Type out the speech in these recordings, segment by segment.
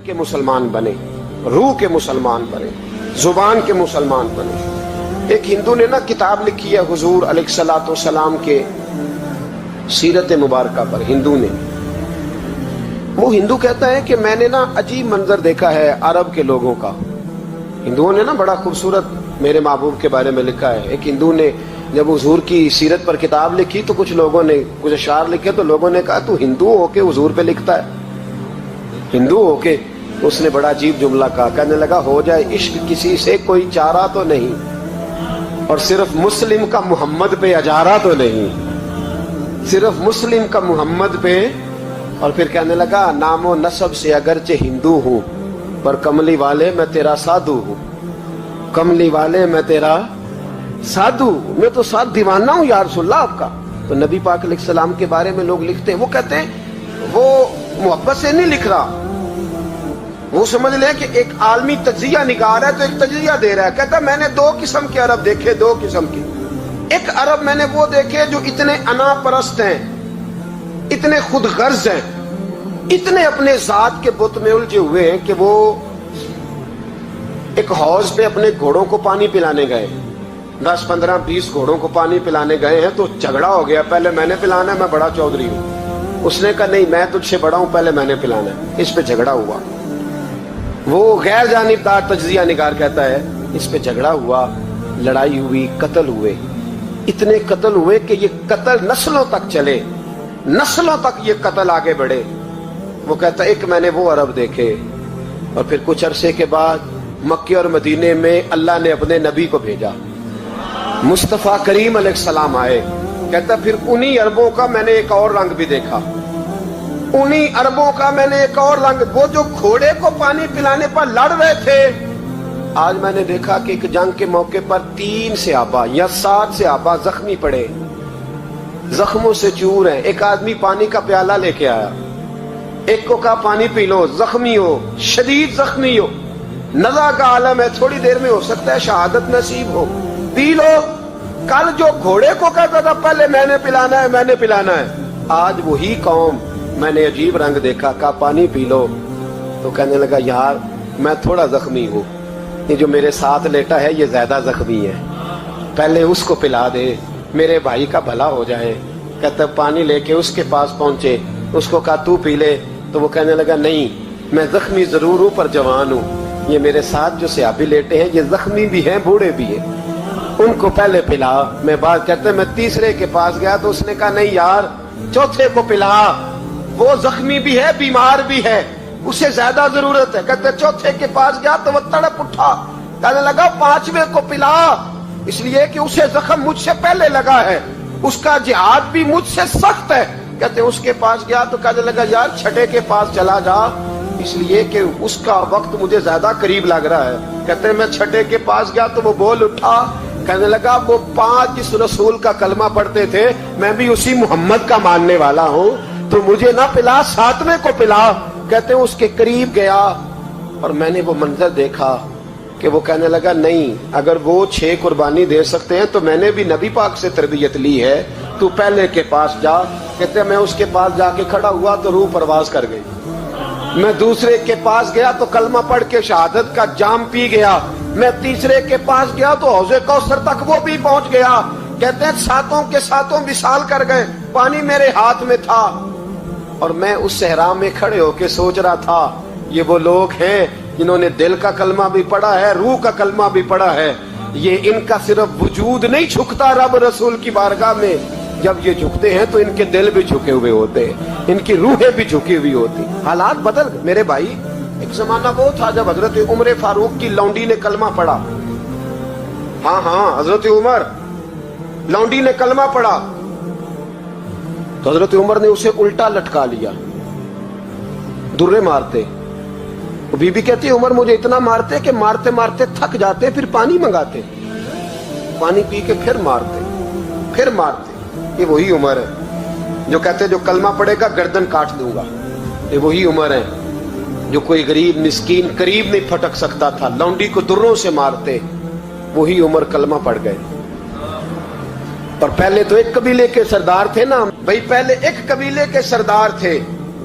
کے مسلمان بنے, روح کے مسلمان بنے, زبان کے مسلمان بنے. ایک ہندو نے نا کتاب لکھی ہے حضور علیہ الصلوۃ والسلام کے سیرت مبارکہ پر. ہندو نے, وہ ہندو کہتا ہے کہ میں نے نا عجیب منظر دیکھا ہے عرب کے لوگوں کا. ہندوؤں نے نا بڑا خوبصورت میرے محبوب کے بارے میں لکھا ہے. ایک ہندو نے جب حضور کی سیرت پر کتاب لکھی تو کچھ لوگوں نے کچھ اشعار لکھے تو لوگوں نے کہا تو ہندو ہو کے حضور پہ لکھتا ہے, ہندو ہو کے. اس نے بڑا عجیب جملہ کہا, کہنے لگا ہو جائے عشق کسی سے کوئی چارہ تو نہیں, اور صرف مسلم کا محمد پہ اجارہ تو نہیں, صرف مسلم کا محمد پہ. اور پھر کہنے لگا نام و نسب سے اگرچہ ہندو ہوں پر کملی والے میں تیرا سادھو ہوں, کملی والے میں تیرا سادھو, میں تو ساتھ دیوانہ ہوں یا رسول اللہ آپ کا. تو نبی پاک علیہ السلام کے بارے میں لوگ لکھتے ہیں, وہ کہتے ہیں وہ محبت سے نہیں لکھ رہا, وہ سمجھ لیں کہ ایک عالمی تجزیہ نگار ہے تو ایک تجزیہ دے رہا ہے. کہتا ہے میں نے دو قسم کے عرب دیکھے, دو قسم کے. ایک عرب میں نے وہ دیکھے جو اتنے انا پرست ہیں, اتنے خود غرض ہیں, اتنے اپنے ذات کے بت میں الجھے ہوئے ہیں کہ وہ ایک حوض پہ اپنے گھوڑوں کو پانی پلانے گئے, 10 15 20 گھوڑوں کو پانی پلانے گئے ہیں تو جھگڑا ہو گیا, پہلے میں نے پلانا ہے, میں بڑا چودھری ہوں. اس نے کہا نہیں میں تجھ سے بڑا ہوں, پہلے میں نے پلانا ہے. اس پہ جھگڑا ہوا. وہ غیر جانبدار تجزیہ نگار کہتا ہے اس پہ جھگڑا ہوا, لڑائی ہوئی, قتل ہوئے. اتنے قتل ہوئے کہ یہ قتل نسلوں تک چلے, نسلوں تک یہ قتل آگے بڑھے. وہ کہتا ہے ایک میں نے وہ عرب دیکھے. اور پھر کچھ عرصے کے بعد مکے اور مدینے میں اللہ نے اپنے نبی کو بھیجا, مصطفیٰ کریم علیہ السلام آئے. کہتا پھر انہی عربوں کا میں نے ایک اور رنگ بھی دیکھا, انہی عربوں کا میں نے ایک اور رنگ. وہ جو گھوڑے کو پانی پلانے پر لڑ رہے تھے, آج میں نے دیکھا کہ ایک جنگ کے موقع پر 3 صحابہ یا 7 صحابہ زخمی پڑے, زخموں سے چور ہیں. ایک آدمی پانی کا پیالہ لے کے آیا, ایک کو کہا پانی پی لو, زخمی ہو, شدید زخمی ہو, نزع کا عالم ہے, تھوڑی دیر میں ہو سکتا ہے شہادت نصیب ہو, پی لو. کل جو گھوڑے کو کہتا تھا پہلے میں نے پلانا ہے, میں نے پلانا ہے, آج وہی قوم میں نے عجیب رنگ دیکھا, کہا پانی پی لو. تو کہنے لگا یار میں تھوڑا زخمی ہوں, یہ جو میرے ساتھ لیٹا ہے یہ زیادہ زخمی ہے, پہلے اس کو پلا دے, میرے بھائی کا بھلا ہو جائے. کہتا پانی لے کے اس کے پاس پہنچے, اس کو کہا تو پی لے. تو وہ کہنے لگا نہیں میں زخمی ضرور ہوں پر جوان ہوں, یہ میرے ساتھ جو صحابی لیٹے ہیں یہ زخمی بھی ہیں بوڑھے بھی ہیں, ان کو پہلے پلا. میں بات کہتے میں تیسرے کے پاس گیا تو اس نے کہا نہیں یار چوتھے کو پلا, وہ زخمی بھی ہے بیمار بھی ہے, اسے زیادہ ضرورت ہے. کہتے چوتھے کے پاس گیا تو وہ تڑپ اٹھا, کہنے لگا 5ویں کو پلا, اس لیے کہ اسے زخم مجھ سے پہلے لگا ہے, اس کا جہاد بھی مجھ سے سخت ہے. کہتے اس کے پاس گیا تو کہنے لگا یار 6 کے پاس چلا جا, اس لیے کہ اس کا وقت مجھے زیادہ قریب لگ رہا ہے. کہتے میں 6 کے پاس گیا تو وہ بول اٹھا, کہنے لگا وہ 5 جس رسول کا کلمہ پڑھتے تھے میں بھی اسی محمد کا ماننے والا ہوں, تو مجھے نہ پلا 7ویں کو پلا. کہتے ہیں اس کے قریب گیا اور میں نے وہ منظر دیکھا کہ وہ کہنے لگا نہیں اگر وہ 6 قربانی دے سکتے ہیں تو میں نے بھی نبی پاک سے تربیت لی ہے, تو پہلے کے پاس جا. کہتے ہیں میں اس کے پاس جا کے کھڑا ہوا تو روح پرواز کر گئی. میں دوسرے کے پاس گیا تو کلمہ پڑھ کے شہادت کا جام پی گیا. میں تیسرے کے پاس گیا تو حوض کوثر تک وہ بھی پہنچ گیا. کہتے ہیں 7 کے 7 وصال کر گئے, پانی میرے ہاتھ میں تھا اور میں اس صحرا میں کھڑے ہو کے سوچ رہا تھا یہ وہ لوگ ہیں جنہوں نے دل کا کلمہ بھی پڑھا ہے, روح کا کلمہ بھی پڑھا ہے. یہ ان کا صرف وجود نہیں جھکتا رب رسول کی بارگاہ میں, جب یہ جھکتے ہیں تو ان کے دل بھی جھکے ہوئے ہوتے ہیں, ان کی روحیں بھی جھکی ہوئی ہوتی. حالات بدل گئے میرے بھائی. ایک زمانہ وہ تھا جب حضرت عمر فاروق کی لونڈی نے کلمہ پڑھا, ہاں حضرت عمر لونڈی نے کلمہ پڑھا تو حضرت عمر نے اسے الٹا لٹکا لیا, درے مارتے. بی بی کہتی عمر مجھے اتنا مارتے کہ مارتے مارتے تھک جاتے, پھر پانی منگاتے, پانی پی کے پھر مارتے. یہ وہی عمر ہے جو کہتے جو کلمہ پڑھے گا گردن کاٹ دوں گا. یہ وہی عمر ہے جو کوئی غریب مسکین قریب نہیں پھٹک سکتا تھا, لونڈی کو دروں سے مارتے. وہی عمر کلمہ پڑھ گئے. اور پہلے تو ایک قبیلے کے سردار تھے نا بھائی, پہلے ایک قبیلے کے سردار تھے,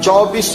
24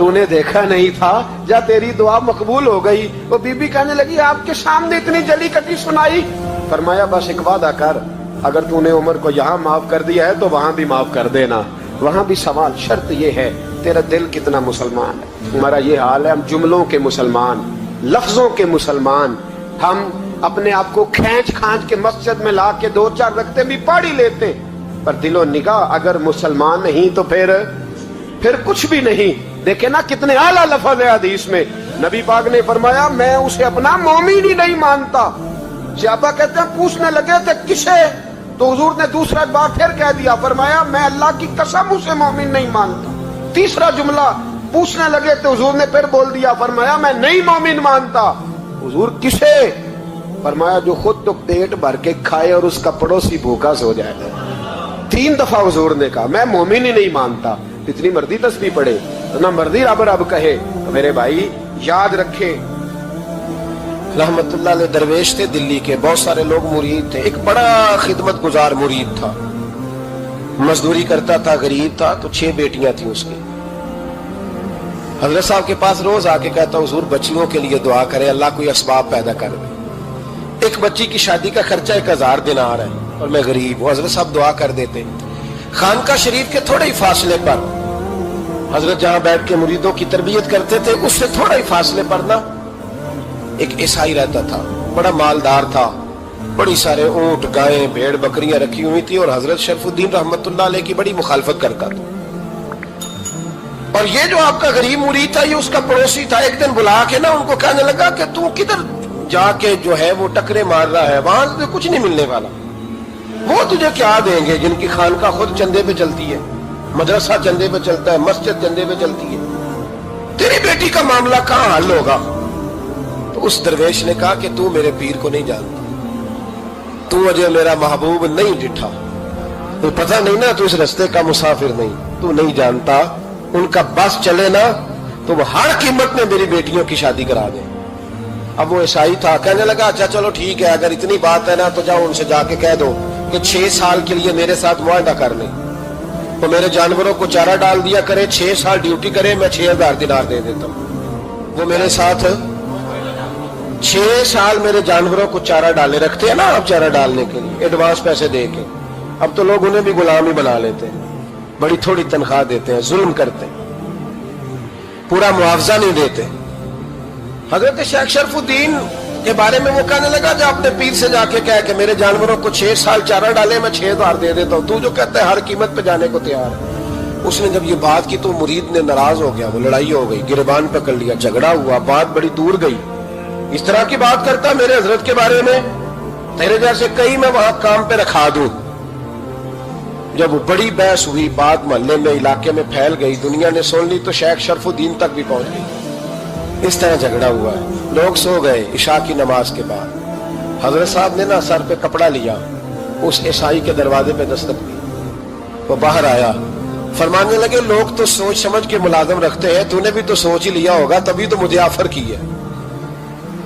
تو نے دیکھا نہیں تھا یا تیری دعا مقبول ہو گئی. وہ بی بی کہنے لگی آپ کے سامنے اتنی جلی کٹی سنائی. فرمایا بس ایک وعدہ کر, اگر تو نے عمر کو یہاں معاف کر دیا ہے تو وہاں بھی معاف کر دینا. وہاں بھی سوال, شرط یہ ہے تیرا دل کتنا مسلمان ہے. ہمارا یہ حال ہے, ہم جملوں کے مسلمان, لفظوں کے مسلمان. ہم اپنے آپ کو کھینچ کھانچ کے مسجد میں لا کے 2-4 رکعتیں بھی پڑھ ہی لیتے, پر دل و نگاہ اگر مسلمان نہیں تو پھر کچھ بھی نہیں. دیکھیں نا کتنے اعلیٰ لفظ ہے حدیث میں. نبی پاک نے فرمایا میں اسے اپنا مومن ہی نہیں مانتا. صحابہ کہتے ہیں پوچھنے لگے تھے کسے, تو حضور نے دوسرا بار پھر کہہ دیا, فرمایا میں اللہ کی قسم اسے مومن نہیں مانتا. تیسرا جملہ پوچھنے لگے تو حضور نے پھر بول دیا, فرمایا میں نہیں مومن مانتا. حضور کسے؟ فرمایا جو خود تو پیٹ بھر کے کھائے اور اس کا پڑوسی بھوکا سو جائے. 3 دفعہ حضور نے کہا میں مومن ہی نہیں مانتا. اتنی مرضی تسبیح پڑھے, اتنا مرضی رب رب کہے. تو میرے بھائی یاد رکھیں, رحمت اللہ علیہ درویش تھے دلی کے, بہت سارے لوگ مرید تھے. ایک بڑا خدمت گزار مرید تھا, مزدوری کرتا تھا, غریب تھا. تو 6 بیٹیاں تھیں اس کی. حضرت صاحب کے پاس روز آ کے کہتا حضور بچیوں کے لیے دعا کرے, اللہ کوئی اسباب پیدا کر دے. ایک بچی کی شادی کا خرچہ 1000 دینار ہے اور میں غریب ہوں. حضرت صاحب دعا کر دیتے. خانقاہ شریف کے تھوڑے ہی فاصلے پر, حضرت جہاں بیٹھ کے مریدوں کی تربیت کرتے تھے, اس سے تھوڑا ہی فاصلے پر نا ایک عیسائی رہتا تھا, بڑا مالدار تھا, بڑی سارے اونٹ, گائیں, بھیڑ, بکریاں رکھی ہوئی تھی, اور حضرت شرف الدین رحمت اللہ علیہ کی بڑی مخالفت کرتا تھا. اور یہ جو آپ کا غریب مرید تھا یہ اس کا پڑوسی تھا. ایک دن بلا کے نا ان کو کہنے لگا کہ تو کدھر جا کے جو ہے وہ ٹکرے مار رہا ہے, وہاں سے کچھ نہیں ملنے والا. وہ تجھے کیا دیں گے جن کی خانقاہ خود چندے پہ چلتی ہے, مدرسہ چندے پہ چلتا ہے, مسجد چندے پہ چلتی ہے, تیری بیٹی کا معاملہ کہاں حل ہوگا؟ تو اس درویش نے کہا کہ تو میرے پیر کو نہیں جانتا, تو مجھے میرا محبوب نہیں ڈٹھا, تو پتہ نہیں نا, تو اس رستے کا مسافر نہیں, تو نہیں جانتا. ان کا بس چلے نا تو وہ ہر قیمت میں میری بیٹیوں کی شادی کرا دیں. اب وہ عیسائی تھا, کہنے لگا اچھا چلو ٹھیک ہے, اگر اتنی بات ہے نا تو جاؤ ان سے جا کے کہہ دو کہ 6 سال کے لیے میرے ساتھ معاہدہ کر لیں, تو میرے جانوروں کو چارہ ڈال دیا کرے, 6 سال ڈیوٹی کرے, میں 6000 دینار دے دیتا ہوں. وہ میرے ساتھ 6 سال میرے جانوروں کو چارہ ڈالے رکھتے ہیں نا, اب چارہ ڈالنے کے لیے ایڈوانس پیسے دے کے. اب تو لوگ انہیں بھی غلام ہی بنا لیتے ہیں, بڑی تھوڑی تنخواہ دیتے ہیں, ظلم کرتے ہیں, پورا معاوضہ نہیں دیتے. حضرت شیخ شرف الدین کے بارے میں وہ کہنے لگا جو اپنے پیر سے جا کے کہے کہ میرے جانوروں کو 6 سال چارہ ڈالے, میں 6000 دے دیتا ہوں, تو جو کہتا ہے ہر قیمت پہ جانے کو تیار ہے. اس نے جب یہ بات کی تو مرید نے ناراض ہو گیا, وہ لڑائی ہو گئی, گریبان پکڑ لیا, جھگڑا ہوا, بات بڑی دور گئی. اس طرح کی بات کرتا میرے حضرت کے بارے میں, تیرے جیسے کئی میں وہاں کام پہ رکھا دوں. جب وہ بڑی بحث ہوئی, بات محلے میں, علاقے میں پھیل گئی, دنیا نے سن لی, تو شیخ شرف الدین تک بھی پہنچ گئی. اس طرح جھگڑا ہوا ہے. لوگ سو گئے عشاء کی نماز کے بعد. حضرت صاحب نے نا سر پہ کپڑا لیا, اس عیسائی کے دروازے پہ دستک دی. وہ باہر آیا, فرمانے لگے لوگ تو سوچ سمجھ کے ملازم رکھتے ہیں, تو نے بھی تو سوچ ہی لیا ہوگا, تبھی تو مجھے آفر کی ہے.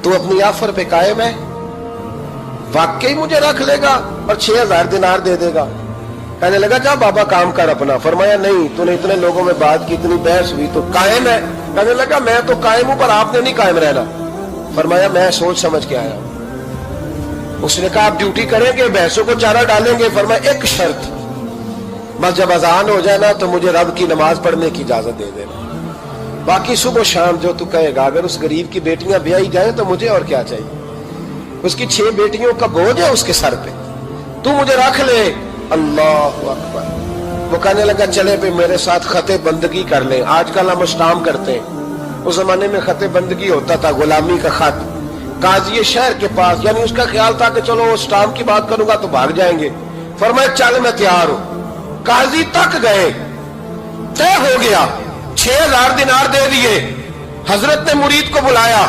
تو اپنی آفر پہ قائم ہے, واقعی مجھے رکھ لے گا اور 6000 دینار دے دے گا؟ کہنے لگا جا بابا کام کر اپنا. فرمایا نہیں, تو نے اتنے لوگوں میں بات کی, اتنی بحث ہوئی, تو قائم ہے؟ کہنے لگا میں تو قائم ہوں, پر آپ نے نہیں قائم رہنا. فرمایا میں سوچ سمجھ کے آیا. اس نے کہا آپ ڈیوٹی کریں گے, بحثوں کو چارہ ڈالیں گے؟ فرمایا ایک شرط, بس جب اذان ہو جائے نا تو مجھے رب کی نماز پڑھنے کی اجازت دے دینا, باقی صبح و شام جو تو کہے گا. اگر اس غریب کی بیٹیاں بیائی جائیں تو مجھے اور کیا چاہیے, اس کی 6 بیٹیوں کا بوجھ ہے اس کے سر پہ, تو مجھے رکھ لے. اللہ اکبر. وہ کہنے لگا چلے پہ میرے ساتھ خط بندگی کر لیں. آج کل ہم اسٹامپ کرتے ہیں, اس زمانے میں خط بندگی ہوتا تھا, غلامی کا خط, قاضی شہر کے پاس. یعنی اس کا خیال تھا کہ چلو اسٹامپ کی بات کروں گا تو بھاگ جائیں گے. فرمایا چل میں تیار ہوں. قاضی تک گئے, طے ہو گیا, 6000 دینار دے دیے. حضرت نے مرید کو بلایا,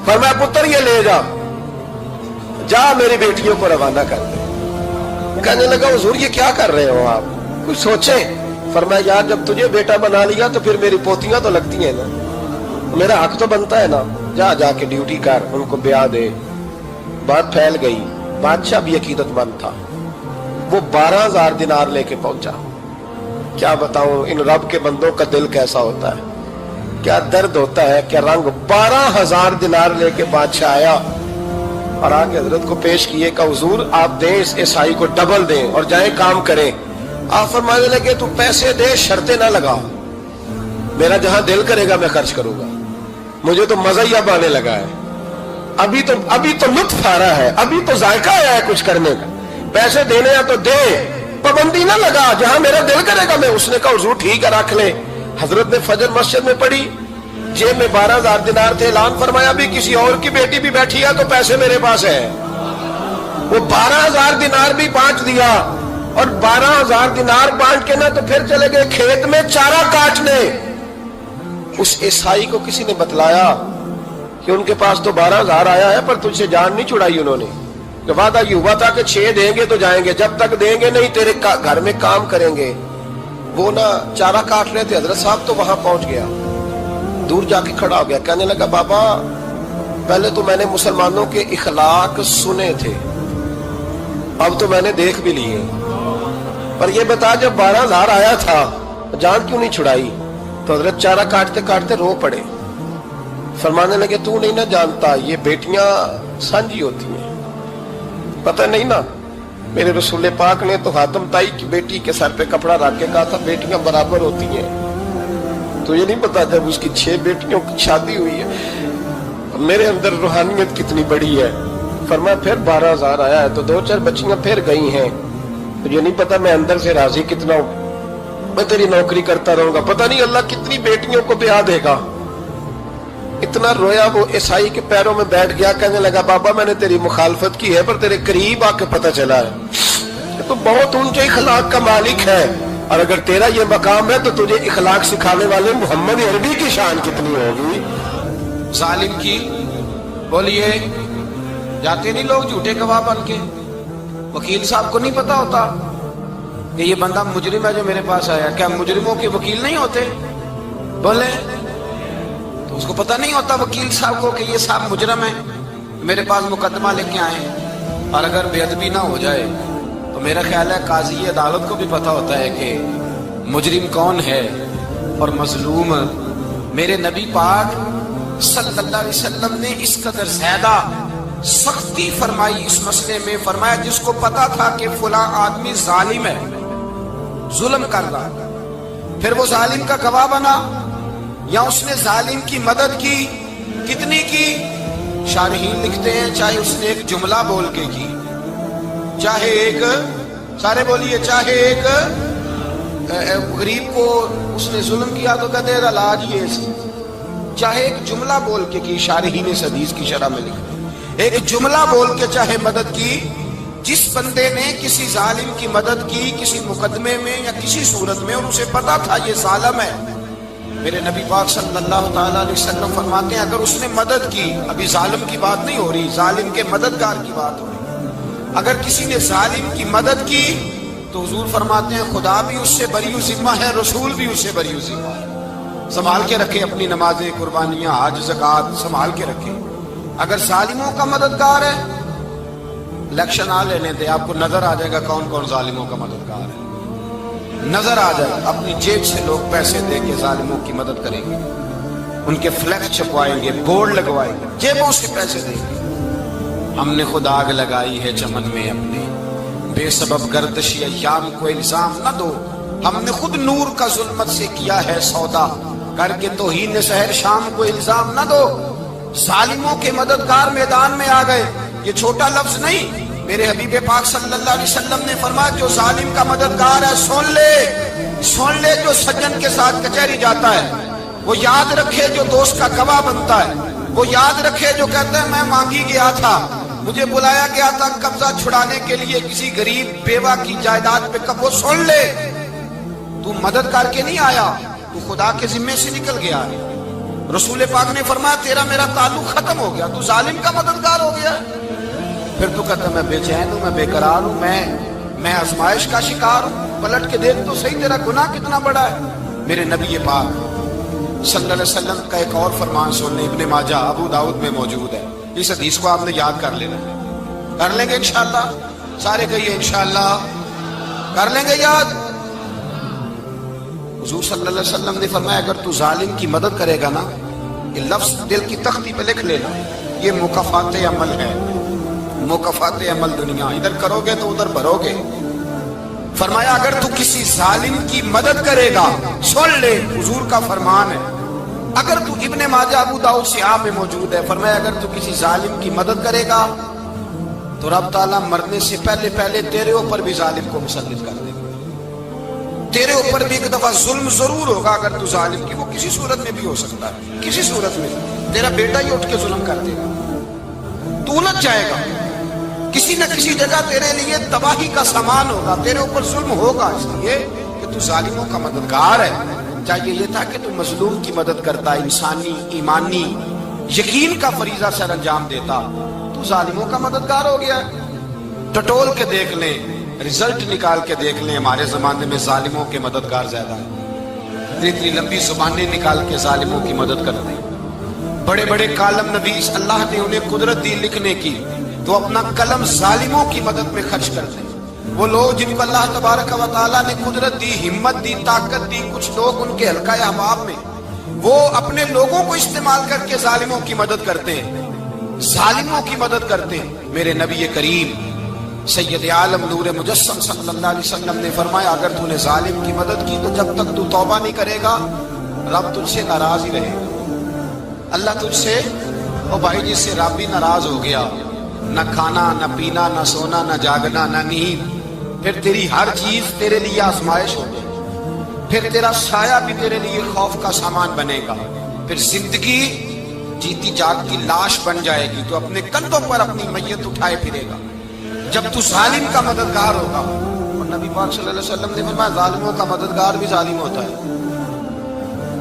فرمایا پتر یہ لے جا میری بیٹیوں کو روانہ کر دے. کہنے لگا حضور یہ کیا کر رہے ہو آپ, کچھ سوچیں. فرمایا یار جب تجھے بیٹا بنا لیا تو پھر میری پوتیاں تو لگتی ہیں نا, میرا حق تو بنتا ہے نا, جا کے ڈیوٹی کر, ان کو بیاہ دے. بات پھیل گئی. بادشاہ بھی عقیدت مند تھا, وہ 12000 دینار لے کے پہنچا. کیا بتاؤں ان رب کے بندوں کا دل کیسا ہوتا ہے. کیا درد ہوتا ہے، کیا رنگ۔ 12,000 دینار لے کے بادشاہ آیا اور آگے حضرت کو پیش کیے کہ حضور آپ دیں اس عیسائی کو ڈبل دیں اور جائیں کام کریں۔ آپ فرمانے لگے تو پیسے دے، شرطیں نہ لگا، میرا جہاں دل کرے گا میں خرچ کروں گا، مجھے تو مزہ ہی اب آنے لگا ہے، ابھی تو لطف آ رہا ہے، ابھی تو ذائقہ آیا ہے کچھ کرنے کا، پیسے دینے ہیں تو دے، پابندی نہ لگا، جہاں میرا دل کرے گا میں۔ اس نے کہا حضور ٹھیک ہے رکھ لیں۔ حضرت نے فجر مسجد میں پڑھی، جیب میں 12,000 دینار تھے، اعلان فرمایا بھی کسی اور کی بیٹی بھی بیٹھی ہے تو پیسے میرے پاس ہے۔ وہ 12,000 دینار بھی بانٹ دیا، اور 12,000 دینار بانٹ کے نہ تو پھر چلے گئے کھیت میں چارہ کاٹنے۔ اس عیسائی کو کسی نے بتلایا کہ ان کے پاس تو 12,000 آیا ہے پر تجھ سے جان نہیں چھڑائی انہوں نے، کہ وعدہ یہ ہوا تھا کہ 6 دیں گے تو جائیں گے، جب تک دیں گے نہیں تیرے گھر میں کام کریں گے۔ وہ نہ چارہ کاٹ رہے تھے، حضرت صاحب تو وہاں پہنچ گیا، دور جا کے کھڑا ہو گیا، کہنے لگا بابا پہلے تو میں نے مسلمانوں کے اخلاق سنے تھے، اب تو میں نے دیکھ بھی لیے، پر یہ بتا جب 12,000 آیا تھا جان کیوں نہیں چھڑائی؟ تو حضرت چارہ کاٹتے کاٹتے رو پڑے، فرمانے لگے تو نہیں نہ جانتا یہ بیٹیاں سانجی ہوتی ہیں، پتہ نہیں نا، میرے رسول پاک نے تو حاتم تائی کی بیٹی کے سر پہ کپڑا رکھ کے کہا تھا بیٹیاں برابر ہوتی ہیں، تو یہ نہیں پتا جب اس کی 6 بیٹیوں کی شادی ہوئی ہے میرے اندر روحانیت کتنی بڑی ہے۔ فرمایا پھر 12,000 آیا ہے تو 2-4 بچیاں پھر گئی ہیں، تو یہ نہیں پتا میں اندر سے راضی کتنا ہوں، میں تیری نوکری کرتا رہوں گا، پتہ نہیں اللہ کتنی بیٹیوں کو بیاہ دے گا۔ اتنا رویا وہ عیسائی کے پیروں میں بیٹھ گیا، کہنے لگا بابا میں نے تیری مخالفت کی ہے پر تیرے قریب آ کے پتہ چلا ہے کہ تو بہت اونچے اخلاق کا مالک ہے، اور اگر تیرا یہ مقام ہے تو تجھے اخلاق سکھانے والے محمد عربی کی شان کتنی ہوگی۔ ظالم کی بولیے جاتے نہیں لوگ جھوٹے گواہ بن کے، وکیل صاحب کو نہیں پتا ہوتا کہ یہ بندہ مجرم ہے جو میرے پاس آیا، کیا مجرموں کے وکیل نہیں ہوتے؟ بولے تو اس کو پتہ نہیں ہوتا وکیل صاحب کو کہ یہ صاحب مجرم ہے، میرے پاس مقدمہ لے کے آئے، اور اگر بے ادبی نہ ہو جائے تو میرا خیال ہے قاضی عدالت کو بھی پتہ ہوتا ہے کہ مجرم کون ہے اور مظلوم۔ میرے نبی پاک صلی اللہ علیہ وسلم نے اس قدر زیادہ سختی فرمائی اس مسئلے میں، فرمایا جس کو پتا تھا کہ فلاں آدمی ظالم ہے، ظلم کر رہا، پھر وہ ظالم کا گواہ بنا یا اس نے ظالم کی مدد کی، کتنی کی؟ شارحین لکھتے ہیں چاہے اس نے ایک جملہ بول کے کی، چاہے ایک، سارے بولیے، چاہے ایک غریب کو اس نے ظلم کیا تو کہتے ہیں علاج یہ سی، چاہے ایک جملہ بول کے کی، شارحین اس حدیث کی شرح میں لکھتے ہیں ایک جملہ بول کے چاہے مدد کی، جس بندے نے کسی ظالم کی مدد کی کسی مقدمے میں یا کسی صورت میں اور اسے پتا تھا یہ ظالم ہے، میرے نبی پاک صلی اللہ تعالیٰ علیہ وسلم فرماتے ہیں اگر اس نے مدد کی، ابھی ظالم کی بات نہیں ہو رہی، ظالم کے مددگار کی بات ہو رہی، اگر کسی نے ظالم کی مدد کی تو حضور فرماتے ہیں خدا بھی اس سے بری و ذمہ ہے، رسول بھی اس سے بری و ذمہ ہے۔ سنبھال کے رکھے اپنی نمازیں، قربانیاں، حج، زکوٰۃ سنبھال کے رکھے۔ اگر ظالموں کا مددگار ہے، الیکشن آ لینے دے، آپ کو نظر آ جائے گا کون کون ظالموں کا مددگار ہے، نظر آ جائے گا، اپنی جیب سے لوگ پیسے دے کے ظالموں کی مدد کریں گے، ان کے فلیکس چھپوائیں گے، بورڈ لگوائیں گے، جیبوں سے پیسے دیں گے۔ ہم نے خود آگ لگائی ہے چمن میں اپنے، بے سبب گردشی ایام کو الزام نہ دو، ہم نے خود نور کا ظلمت سے کیا ہے سودا، کر کے توہین سحر شام کو الزام نہ دو۔ ظالموں کے مددگار میدان میں آ گئے، یہ چھوٹا لفظ نہیں، میرے حبیب پاک صلی اللہ علیہ وسلم نے فرمایا جو ظالم کا مددگار ہے سن لے جو سجن کے ساتھ کچہری جاتا ہے، وہ یاد رکھے جو دوست کا گواہ بنتا ہے، وہ یاد رکھے جو کہتا ہے میں مانگی گیا تھا، مجھے بلایا گیا تھا قبضہ چھڑانے کے لیے کسی غریب بیوہ کی جائیداد پہ، وہ سن لے تو مدد کر کے نہیں آیا، تو خدا کے ذمے سے نکل گیا ہے۔ رسول پاک نے فرمایا تیرا میرا تعلق ختم ہو گیا، تو ظالم کا مددگار ہو گیا، پھر تو کہتا میں بے چین ہوں، میں بے قرار ہوں، میں آزمائش کا شکار ہوں، پلٹ کے دیکھ تو صحیح تیرا گناہ کتنا بڑا ہے۔ میرے نبی پاک صلی اللہ علیہ وسلم کا ایک اور فرمان سننے، ابن ماجہ ابو داؤد میں موجود ہے، اس حدیث کو آپ نے یاد کر لینا، کر لیں گے انشاءاللہ، سارے کہیے انشاءاللہ کر لیں گے یاد۔ حضور صلی اللہ علیہ وسلم نے فرمایا اگر تو ظالم کی مدد کرے گا نا، یہ لفظ دل کی تختی پہ لکھ لینا، یہ مکافات عمل ہے، مکافات عمل دنیا، ادھر کرو گے تو ادھر بھرو گے۔ فرمایا اگر تو کسی ظالم کی مدد کرے گا، سن لے حضور کا فرمان ہے، اگر تو ابن ماجہ ابو داؤد صحاح میں موجود ہے، فرمایا اگر تو کسی ظالم کی مدد کرے گا تو رب تعالیٰ مرنے سے پہلے پہلے تیرے اوپر بھی ظالم کو مسلط کر دے گا، تیرے اوپر بھی ایک دفعہ ظلم ضرور ہوگا اگر تو ظالم کی، وہ کسی صورت میں بھی ہو سکتا ہے، کسی صورت میں تیرا بیٹا ہی اٹھ کے ظلم کر دے گا، تو الجھ جائے گا، کسی نہ کسی جگہ تیرے لیے تباہی کا سامان ہوگا، تیرے اوپر ظلم ہوگا، اس لیے کہ تو ظالموں کا مددگار ہے۔ چاہیے یہ تھا کہ تو مظلوم کی مدد کرتا، انسانی ایمانی یقین کا فریضہ سر انجام دیتا، تو ظالموں کا مددگار ہو گیا۔ ٹٹول کے دیکھ لیں، رزلٹ نکال کے دیکھ لیں، ہمارے زمانے میں ظالموں کے مددگار زیادہ ہیں، اتنی لمبی زبانیں نکال کے ظالموں کی مدد کرتے ہیں، بڑے بڑے کالم نویس اللہ نے انہیں قدرت دی لکھنے کی، تو اپنا قلم ظالموں کی مدد میں خرچ کرتے ہیں۔ وہ لوگ جن کو اللہ تبارک و تعالیٰ نے قدرت دی، ہمت دی، طاقت دی، کچھ لوگ ان کے حلقہ احباب میں وہ اپنے لوگوں کو استعمال کر کے ظالموں کی مدد کرتے ہیں، ظالموں کی مدد کرتے ہیں۔ میرے نبی کریم سید عالم نور مجسم صلی اللہ علیہ وسلم نے فرمایا اگر تو نے ظالم کی مدد کی تو جب تک تو توبہ نہیں کرے گا رب تجھ سے ناراض ہی رہے گا، اللہ تجھ سے، اور بھائی جس سے رب بھی ناراض ہو گیا، نہ کھانا نہ پینا نہ سونا نہ جاگنا نہ نیند، پھر تیری ہر چیز تیرے لیے آزمائش ہو گئی، پھر تیرا سایہ بھی تیرے لیے خوف کا سامان بنے گا، پھر زندگی جیتی جاگتی لاش بن جائے گی، تو اپنے کندھوں پر اپنی میت اٹھائے پھرے گا جب تو ظالم کا مددگار ہوگا۔ اور نبی پاک صلی اللہ علیہ وسلم نے فرمایا ظالموں کا مددگار بھی ظالم ہوتا ہے،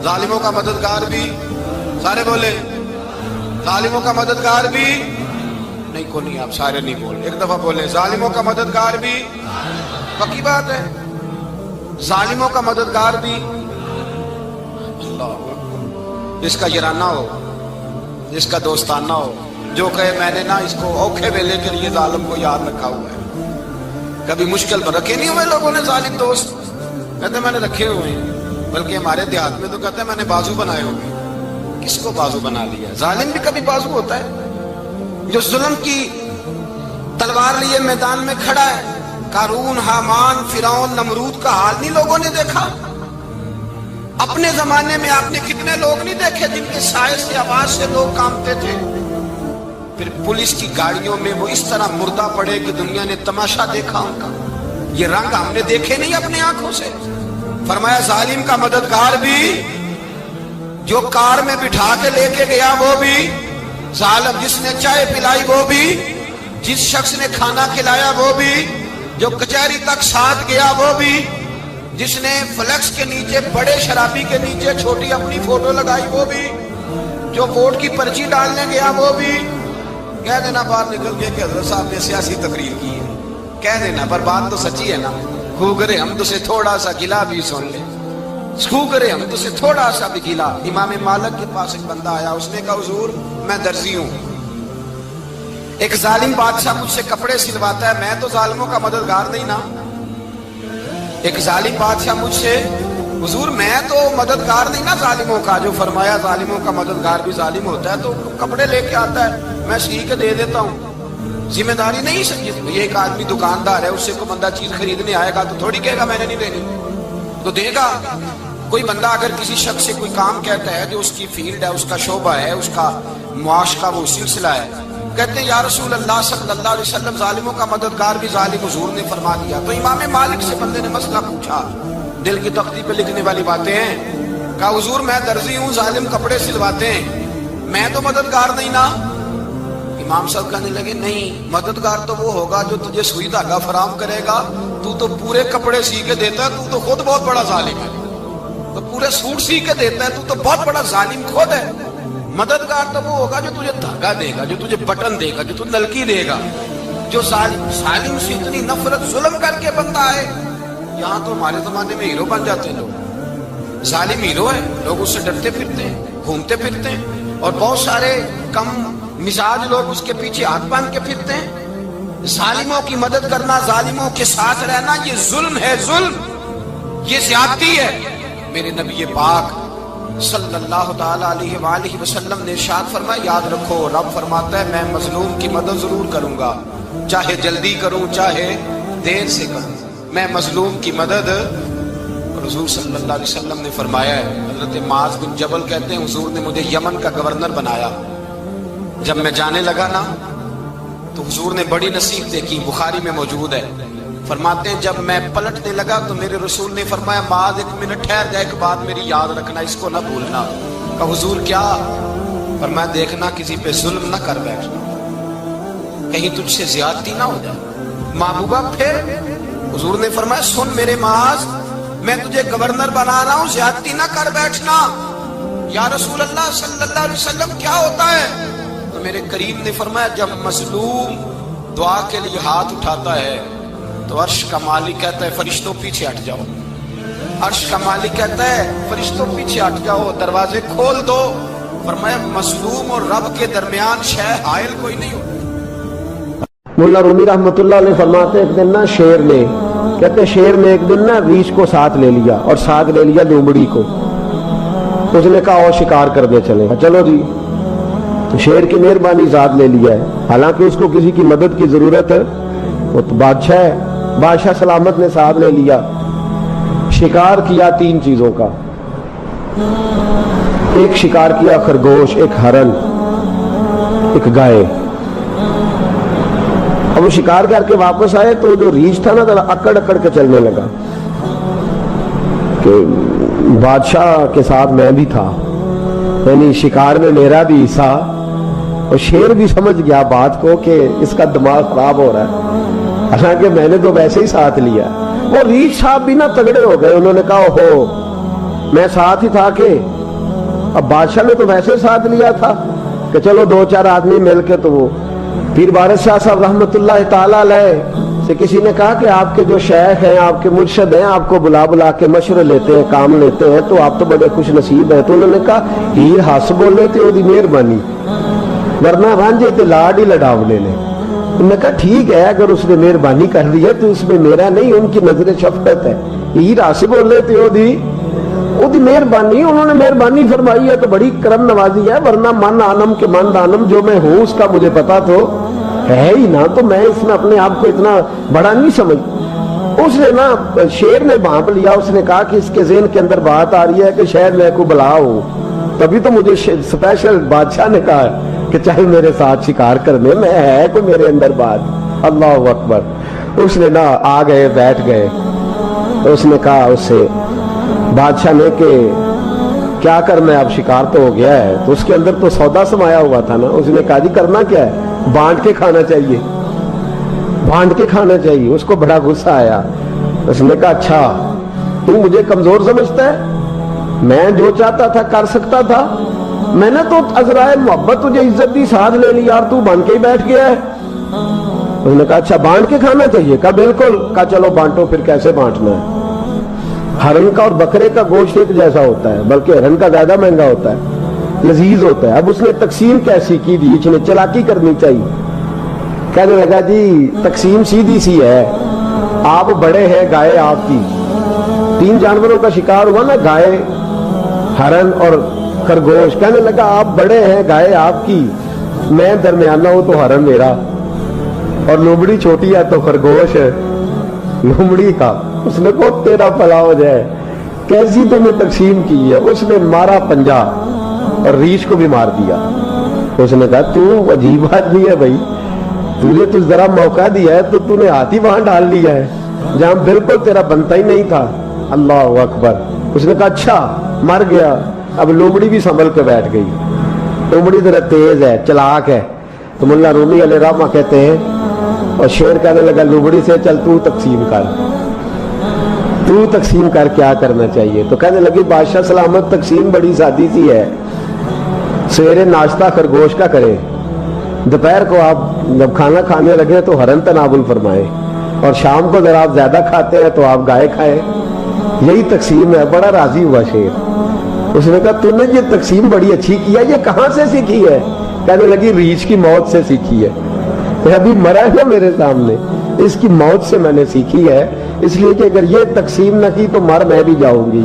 ظالموں کا مددگار بھی، سارے بولے ظالموں کا مددگار بھی، نہیں کو نہیں، آپ سارے نہیں بولے، ایک دفعہ بولے ظالموں کا مددگار بھی، پکی بات ہے، ظالموں کا مددگار بھی۔ اللہ، جس کا یارانہ ہو، جس کا دوستانہ ہو، جو کہے میں نے نا اس کو اوکھے ویلے کے لیے ظالم کو یاد رکھا ہوا ہے، کبھی مشکل پر رکھے نہیں ہوئے لوگوں نے ظالم دوست، کہتے میں نے رکھے ہوئے ہیں، بلکہ ہمارے دیہات میں تو کہتے ہیں میں نے بازو بنائے ہوئے۔ کس کو بازو بنا لیا؟ ظالم بھی کبھی بازو ہوتا ہے، جو ظلم کی تلوار لیے میدان میں کھڑا ہے۔ قارون، حامان، فرعون، نمرود کا حال نہیں لوگوں نے دیکھا؟ اپنے زمانے میں آپ نے کتنے لوگ نہیں دیکھے جن کے سائے سے، آواز سے لوگ کانپتے تھے؟ پھر پولیس کی گاڑیوں میں وہ اس طرح مردہ پڑے کہ دنیا نے تماشا دیکھا ان کا، یہ رنگ ہم نے دیکھے نہیں اپنے آنکھوں سے۔ فرمایا ظالم کا مددگار بھی، جو کار میں بٹھا کے لے کے گیا وہ بھی ظالم، جس نے چائے پلائی وہ بھی، جس شخص نے کھانا کھلایا وہ بھی، جو کچہری تک ساتھ گیا وہ بھی، جس نے فلیکس کے نیچے، بڑے شرابی کے نیچے چھوٹی اپنی فوٹو لگائی وہ بھی، جو ووٹ کی پرچی ڈالنے گیا وہ بھی۔ کہہ دینا باہر نکل کے کہ حضرت صاحب نے سیاسی تقریر کی ہے، کہہ دینا، پر بات تو سچی ہے نا۔ خو کرے ہم تو سے تھوڑا سا گلا بھی سن لے، خو کرے ہم تو سے تھوڑا سا بھی گلا۔ امام مالک کے پاس ایک بندہ آیا، اس نے کہا حضور میں درزی ہوں، ایک ظالم بادشاہ مجھ سے کپڑے سلواتا ہے، میں تو ظالموں کا مددگار نہیں نا۔ ایک ظالم بادشاہ مجھ سے، حضور میں تو مددگار نہیں نا ظالموں کا، جو فرمایا ظالموں کا مددگار بھی ظالم ہوتا ہے، تو کپڑے لے کے آتا ہے میں سی کے دے دیتا ہوں، ذمہ داری نہیں سمجھی۔ یہ ایک آدمی دکاندار ہے، اس سے کوئی بندہ چیز خریدنے آئے گا تو تھوڑی کہے گا میں نے نہیں دینی، تو دے گا۔ کوئی بندہ اگر کسی شخص سے کوئی کام کہتا ہے جو اس کی فیلڈ ہے، اس کا شعبہ ہے، اس کا معاش کا وہ سلسلہ ہے، کہتے ہیں یا رسول اللہ صلی اللہ علیہ وسلم ظالموں کا مددگار بھی ظالم، حضور نے فرما دیا۔ تو امام مالک سے بندے نے مسئلہ پوچھا، دل کی تختی پہ لکھنے والی باتیں ہیں، کہا حضور میں درزی ہوں، ظالم کپڑے سلواتے ہیں، میں تو مددگار نہیں نا۔ امام صاحب کہنے لگے نہیں، مددگار تو وہ ہوگا جو تجھے سوئی دھاگا فراہم کرے گا، تو پورے کپڑے سی کے دیتا ہے، تو خود بہت بڑا ظالم ہے، تو پورے سوٹ سی کے دیتا ہے، تو بہت بڑا ظالم خود ہے۔ مددگار تو وہ ہوگا جو تجھے دھاگا دے گا، جو تجھے بٹن دے گا، جو تجھے نلکی دے گا۔ جو ظالم سے اتنی نفرت ظلم کر کے بنتا ہے، یہاں تو ہمارے زمانے میں ہیرو بن جاتے ہیں لوگ، ظالم ہیرو ہے، لوگ اس سے ڈرتے پھرتے ہیں، گھومتے پھرتے ہیں، اور بہت سارے کم مزاج لوگ اس کے پیچھے ہاتھ باندھ کے پھرتے ہیں۔ ظالموں کی مدد کرنا، ظالموں کے ساتھ رہنا، یہ ظلم ہے، ظلم، یہ زیادتی ہے۔ میرے نبی پاک صلی اللہ تعالی علیہ وآلہ وسلم نے ارشاد فرمایا یاد رکھو رب فرماتا ہے میں مظلوم کی مدد ضرور کروں گا، چاہے جلدی کروں چاہے دیر سے کروں، میں مظلوم کی مدد۔ حضور صلی اللہ علیہ وسلم نے فرمایا ہے، حضرت معاذ بن جبل کہتے ہیں حضور نے مجھے یمن کا گورنر بنایا، جب میں جانے لگا نا تو حضور نے بڑی نصیحت دیکھی، بخاری میں موجود ہے، فرماتے ہیں جب میں پلٹنے لگا تو میرے رسول نے فرمایا معاذ ایک منٹ ٹھہر جا، ایک بات میری یاد رکھنا، اس کو نہ بھولنا۔ کہا حضور کیا؟ فرمایا دیکھنا کسی پہ ظلم نہ کر بیٹھنا، کہیں تجھ سے زیادتی نہ ہو جائے۔ محبوبہ پھر حضور نے فرمایا سن میرے معاذ، میں تجھے گورنر بنا رہا ہوں، زیادتی نہ کر بیٹھنا۔ یا رسول اللہ صلی اللہ علیہ وسلم کیا ہوتا ہے؟ تو میرے کریم نے فرمایا جب مظلوم دعا کے لیے ہاتھ اٹھاتا ہے تو عرش کا مالک کہتا ہے فرشتوں پیچھے ہٹ جاؤ، عرش کا مالک کہتا ہے فرشتوں پیچھے ہٹ جاؤ، دروازے کھول دو۔ فرمایا مظلوم اور رب کے درمیان شے حائل کوئی نہیں ہو۔ ملا رومی رحمۃ اللہ علیہ فرماتے ایک دن نا شیر نے، کہتے شیر نے ایک دن نا ریچھ کو ساتھ لے لیا اور ساتھ لے لیا لومڑی کو، اس نے کہا اور شکار کرنے چلے، چلو جی، شیر کی مہربانی ذات لے لیا ہے، حالانکہ اس کو کسی کی مدد کی ضرورت ہے، وہ تو بادشاہ ہے، بادشاہ سلامت نے ساتھ لے لیا، شکار کیا 3 چیزوں کا، ایک شکار کیا خرگوش، ایک ہرن، ایک گائے۔ اب وہ شکار کر کے واپس آئے تو جو ریچھ تھا نا ذرا اکڑ اکڑ کے چلنے لگا کہ بادشاہ کے ساتھ میں بھی تھا، یعنی شکار میں میرا بھی حصہ، اور شیر بھی سمجھ گیا بات کو کہ اس کا دماغ خراب ہو رہا ہے، حالانکہ میں نے تو ویسے ہی ساتھ لیا۔ وہ ریچھ صاحب بھی نا تگڑے ہو گئے، انہوں نے کہا اوہو میں ساتھ ہی تھا کہ اب بادشاہ نے تو ویسے ساتھ لیا تھا کہ چلو 2-4 آدمی مل کے تو وہ پیر بارش شاہ صاحب رحمۃ اللہ تعالی علیہ سے کسی نے کہا کہ آپ کے جو شیخ ہیں آپ کے مرشد ہیں آپ کو بلا کے مشورے لیتے ہیں کام لیتے ہیں تو آپ تو بڑے خوش نصیب ہیں، تو انہوں نے کہا ہیر ہس بولے تے وہ دی مہربانی ورنہ رانجے تے لاڈ ہی لڑاو لے لے۔ انہوں نے کہا ٹھیک ہے اگر اس نے مہربانی کر دی ہے تو اس میں میرا نہیں، ان کی نظر شفقت ہے، ہیر ہس بولے تے وہ دی مہربانی، انہوں نے مہربانی فرمائی ہے تو بڑی کرم نوازی ہے، ورنہ من آنم کے من دانم جو میں ہوں اس کا مجھے پتا تو ہے ہی نا، تو میں اس میں اپنے آپ کو اتنا بڑا نہیں سمجھ۔ اس نے نا شیر نے بھانپ لیا، اس نے کہا کہ اس کے ذہن کے اندر بات آ رہی ہے کہ شاید میں کو بلا ہوں، تبھی تو مجھے اسپیشل بادشاہ نے کہا کہ چاہے میرے ساتھ شکار کرنے میں ہے کوئی میرے اندر بات۔ اللہ اکبر۔ اس نے نا آ گئے بیٹھ گئے، تو اس نے کہا اس سے بادشاہ نے کہ کیا کرنا ہے، اب شکار تو ہو گیا ہے، تو اس کے اندر تو سودا سمایا ہوا تھا نا، اس نے کہا جی کرنا کیا ہے، بانٹ کے کھانا چاہیے، بانٹ کے کھانا چاہیے۔ اس کو بڑا غصہ آیا، اس نے کہا اچھا تو مجھے کمزور سمجھتا ہے، میں جو چاہتا تھا کر سکتا تھا، میں نے تو عذرائے محبت تجھے عزت دی ساتھ لے لی یار، تو بن کے ہی بیٹھ گیا ہے۔ اس نے کہا اچھا بانٹ کے کھانا چاہیے، کہا بالکل، کہا چلو بانٹو، پھر کیسے بانٹنا ہے؟ ہرن کا اور بکرے کا گوشت ایک جیسا ہوتا ہے، بلکہ ہرن کا زیادہ مہنگا ہوتا ہے، لذیذ ہوتا ہے۔ اب اس نے تقسیم کیسی کی دی، اس نے چلاکی کرنی چاہیے، کہنے لگا جی تقسیم سیدھی سی ہے، آپ بڑے ہیں، گائے آپ کی، 3 جانوروں کا شکار ہوا نا، گائے، ہرن اور خرگوش، کہنے لگا آپ بڑے ہیں، گائے آپ کی، میں درمیانہ ہوں تو ہرن میرا، اور لومڑی چھوٹی ہے تو خرگوش ہے لومڑی کا۔ اس نے کہا تیرا بھلا ہو جائے، کیسی تم نے تقسیم کی ہے؟ اس نے مارا پنجا اور ریچھ کو بھی مار دیا۔ اس نے کہا تو عجیب آدمی ہے بھائی، تجھے تو ذرا موقع دیا ہے تو نے ہاتھ ہی وہاں ڈال لیا ہے جہاں بالکل تیرا بنتا ہی نہیں تھا۔ اللہ اکبر۔ اس نے کہا اچھا مر گیا، اب لومڑی بھی سنبھل کے بیٹھ گئی، لومڑی ذرا تیز ہے، چلاک ہے، تو ملا رومی علیہ رحمہ کہتے ہیں، اور شیر کہنے لگا لومڑی سے چل تو تقسیم کر، تو تقسیم کر کیا کرنا چاہیے؟ تو کہنے لگی بادشاہ سلامت تقسیم بڑی سادی سی ہے، سویرے ناشتہ خرگوش کا کرے، دوپہر کو آپ جب کھانا کھانے لگے تو ہرن تناول فرمائے، اور شام کو ذرا آپ زیادہ کھاتے ہیں تو آپ گائے کھائیں، یہی تقسیم ہے۔ بڑا راضی ہوا شیر۔ اس نے کہا تو نے یہ تقسیم بڑی اچھی کی ہے، یہ کہاں سے سیکھی ہے؟ کہنے لگی ریچھ کی موت سے سیکھی ہے، ابھی مرا ہے میرے سامنے، اس کی موت سے میں نے سیکھی ہے، اس لیے کہ اگر یہ تقسیم نہ کی تو مر میں بھی جاؤں گی۔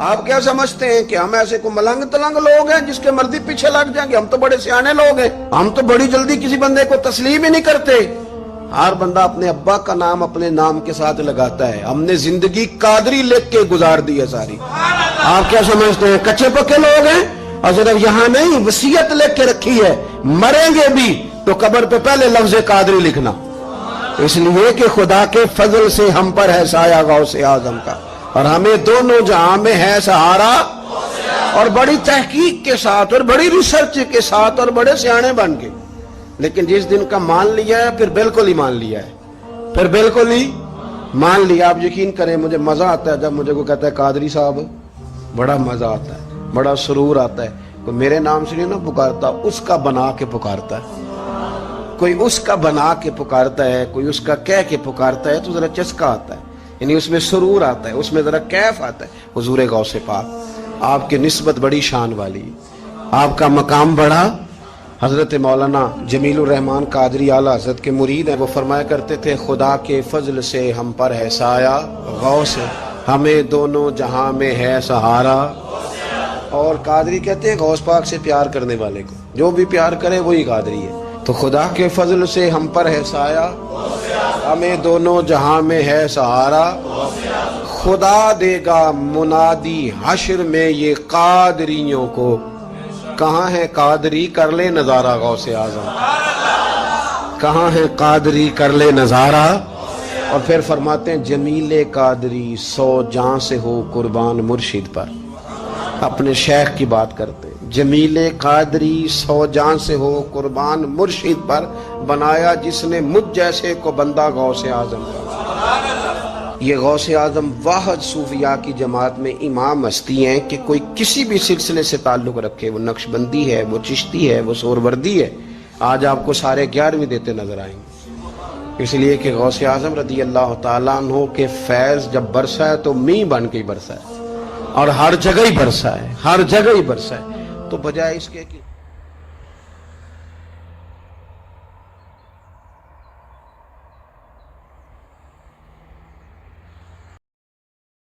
آپ کیا سمجھتے ہیں کہ ہم ایسے کو ملنگ تلنگ لوگ ہیں جس کے مرضی پیچھے لگ جائیں گے؟ ہم تو بڑے سیانے لوگ ہیں، ہم تو بڑی جلدی کسی بندے کو تسلیم ہی نہیں کرتے۔ ہر بندہ اپنے ابا کا نام اپنے نام کے ساتھ لگاتا ہے۔ ہم نے زندگی قادری لکھ کے گزار دی ہے ساری۔ آپ کیا سمجھتے ہیں کچے پکے لوگ ہیں؟ اور صرف یہاں نہیں، وصیت لکھ کے رکھی ہے، مریں گے بھی تو قبر پہ پہلے لفظ قادری لکھنا، اس لیے کہ خدا کے فضل سے ہم پر ہے سایہ غوث اعظم کا، اور ہمیں دونوں جہاں میں ہے سہارا۔ اور بڑی تحقیق کے ساتھ اور بڑی ریسرچ کے ساتھ اور بڑے سیانے بن کے، لیکن جس دن کا مان لیا ہے پھر بالکل ہی مان لیا ہے، پھر بالکل ہی مان لیا۔ آپ یقین کریں مجھے مزہ آتا ہے جب مجھے کوئی کہتا ہے قادری صاحب، بڑا مزہ آتا ہے، بڑا سرور آتا ہے۔ کوئی میرے نام سے نہیں نہ پکارتا، اس کا بنا کے پکارتا ہے، کوئی اس کا بنا کے پکارتا ہے، کوئی اس کا کہہ کے پکارتا ہے تو ذرا چسکا آتا ہے، یعنی اس میں سرور آتا ہے، اس میں ذرا کیف آتا ہے۔ حضور غوث پاک آپ کی نسبت بڑی شان والی ہے، آپ کا مقام بڑا۔ حضرت مولانا جمیل الرحمن قادری اعلیٰ حضرت کے مرید ہیں، وہ فرمایا کرتے تھے خدا کے فضل سے ہم پر ہے سایہ غوث، ہمیں دونوں جہاں میں ہے سہارا۔ اور قادری کہتے ہیں غوث پاک سے پیار کرنے والے کو، جو بھی پیار کرے وہی قادری ہے۔ تو خدا کے فضل سے ہم پر ہے سایہ، ہمیں دونوں جہاں میں ہے سہارا، خدا دے گا منادی حشر میں یہ قادریوں کو، کہاں ہے قادری کر لے نظارہ غوث اعظم، کہاں ہے قادری کر لے نظارہ۔ اور پھر فرماتے ہیں جمیل قادری 100 جان سے ہو قربان مرشد پر، اپنے شیخ کی بات کرتے ہیں۔ جمیل قادری 100 جان سے ہو قربان مرشد پر، بنایا جس نے مجھ جیسے کو بندہ غوث اعظم کا۔ یہ غوث اعظم واحد صوفیاء کی جماعت میں امام ہستی ہیں کہ کوئی کسی بھی سلسلے سے تعلق رکھے، وہ نقش بندی ہے، وہ چشتی ہے، وہ سہروردی ہے، آج آپ کو سارے 11ویں دیتے نظر آئیں گے۔ اس لیے کہ غوث اعظم رضی اللہ تعالیٰ عنہ کے فیض جب برسا ہے تو می بن کے ہی برسا ہے، اور ہر جگہ ہی برسا ہے، ہر جگہ ہی برسا ہے۔ تو بجائے اس کے کہ